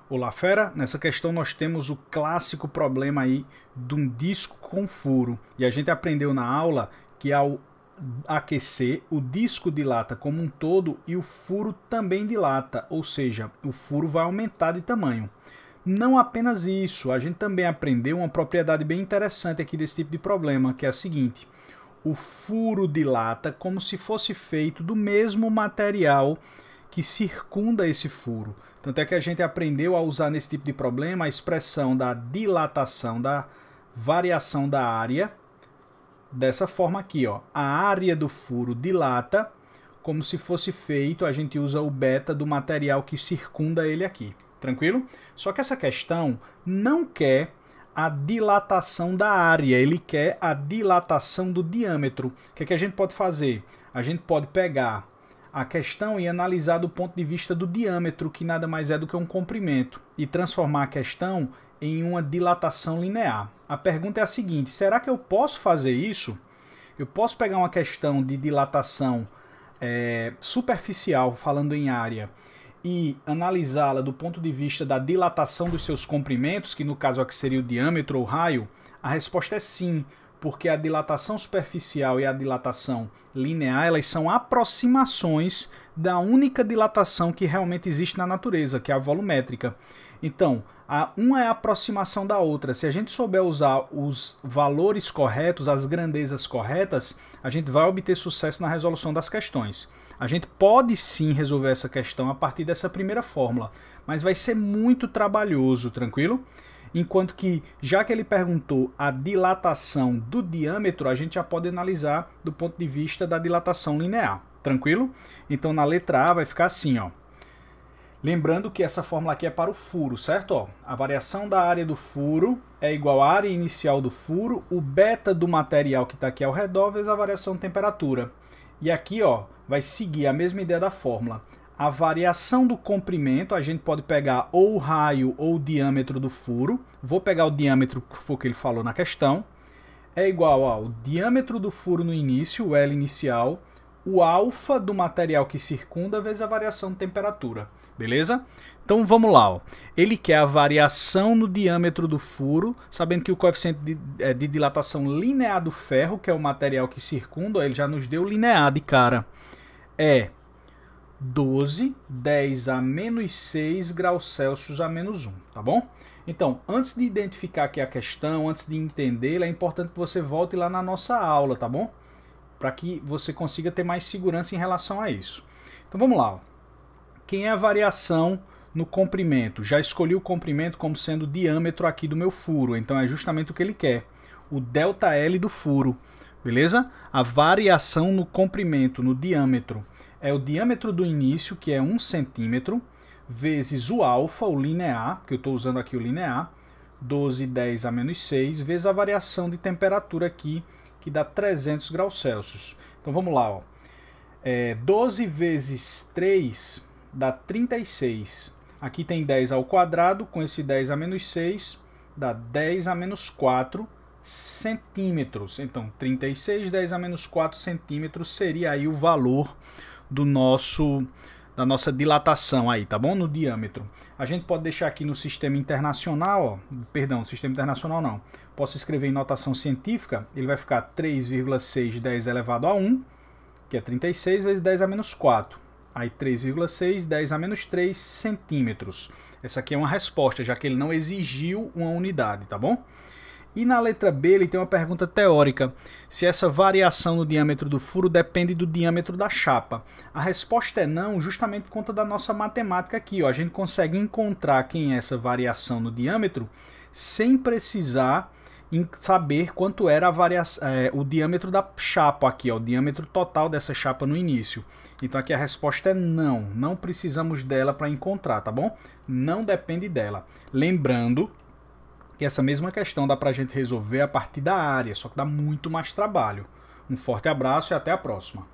Olá, fera! Nessa questão nós temos o clássico problema aí de um disco com furo. E a gente aprendeu na aula que ao aquecer, o disco dilata como um todo e o furo também dilata, ou seja, o furo vai aumentar de tamanho. Não apenas isso, a gente também aprendeu uma propriedade bem interessante aqui desse tipo de problema, que é a seguinte: o furo dilata como se fosse feito do mesmo material que circunda esse furo. Tanto é que a gente aprendeu a usar nesse tipo de problema a expressão da dilatação, da variação da área, dessa forma aqui, ó. A área do furo dilata como se fosse feito, a gente usa o beta do material que circunda ele aqui. Tranquilo? Só que essa questão não quer a dilatação da área, ele quer a dilatação do diâmetro. O que é que a gente pode fazer? A gente pode pegar a questão e analisar do ponto de vista do diâmetro, que nada mais é do que um comprimento, e transformar a questão em uma dilatação linear. A pergunta é a seguinte: será que eu posso fazer isso? Eu posso pegar uma questão de dilatação superficial, falando em área, e analisá-la do ponto de vista da dilatação dos seus comprimentos, que no caso aqui seria o diâmetro ou raio? A resposta é sim, porque a dilatação superficial e a dilatação linear, elas são aproximações da única dilatação que realmente existe na natureza, que é a volumétrica. Então, uma é a aproximação da outra. Se a gente souber usar os valores corretos, as grandezas corretas, a gente vai obter sucesso na resolução das questões. A gente pode sim resolver essa questão a partir dessa primeira fórmula, mas vai ser muito trabalhoso, tranquilo? Enquanto que, já que ele perguntou a dilatação do diâmetro, a gente já pode analisar do ponto de vista da dilatação linear, tranquilo? Então, na letra A vai ficar assim, ó. Lembrando que essa fórmula aqui é para o furo, certo? Ó, a variação da área do furo é igual à área inicial do furo, o beta do material que está aqui ao redor, vezes a variação de temperatura. E aqui, ó, vai seguir a mesma ideia da fórmula. A variação do comprimento, a gente pode pegar ou o raio ou o diâmetro do furo. Vou pegar o diâmetro, que foi o que ele falou na questão. É igual ao diâmetro do furo no início, o L inicial, o alfa do material que circunda, vezes a variação de temperatura. Beleza? Então vamos lá. Ó. Ele quer a variação no diâmetro do furo, sabendo que o coeficiente de dilatação linear do ferro, que é o material que circunda, ó, ele já nos deu linear de cara, é 12, 10 a menos 6 graus Celsius a menos 1, tá bom? Então, antes de identificar aqui a questão, antes de entendê-la, é importante que você volte lá na nossa aula, tá bom? Para que você consiga ter mais segurança em relação a isso. Então vamos lá. Ó. Quem é a variação no comprimento? Já escolhi o comprimento como sendo o diâmetro aqui do meu furo, então é justamente o que ele quer. O ΔL do furo, beleza? A variação no comprimento, no diâmetro, é o diâmetro do início, que é 1 centímetro, vezes o alfa, o linear, que eu estou usando aqui o linear, 12, 10 a menos 6, vezes a variação de temperatura aqui, que dá 300 graus Celsius. Então vamos lá, ó. 12 vezes 3 dá 36. Aqui tem 10 ao quadrado, com esse 10 a menos 6, dá 10 a menos 4 centímetros. Então 36, 10 a menos 4 centímetros seria aí o valor da nossa dilatação aí, tá bom? No diâmetro. A gente pode deixar aqui no sistema internacional, ó, perdão, sistema internacional não. Posso escrever em notação científica, ele vai ficar 3,6 10 elevado a 1, que é 36 vezes 10 a menos 4. Aí 3,6, 10 a menos 3 centímetros. Essa aqui é uma resposta, já que ele não exigiu uma unidade, tá bom? E na letra B ele tem uma pergunta teórica, se essa variação no diâmetro do furo depende do diâmetro da chapa. A resposta é não, justamente por conta da nossa matemática aqui. Ó. A gente consegue encontrar quem é essa variação no diâmetro sem precisar saber quanto era o diâmetro da chapa aqui, ó, o diâmetro total dessa chapa no início. Então aqui a resposta é não, não precisamos dela para encontrar, tá bom? Não depende dela. Lembrando que essa mesma questão dá para a gente resolver a partir da área, só que dá muito mais trabalho. Um forte abraço e até a próxima.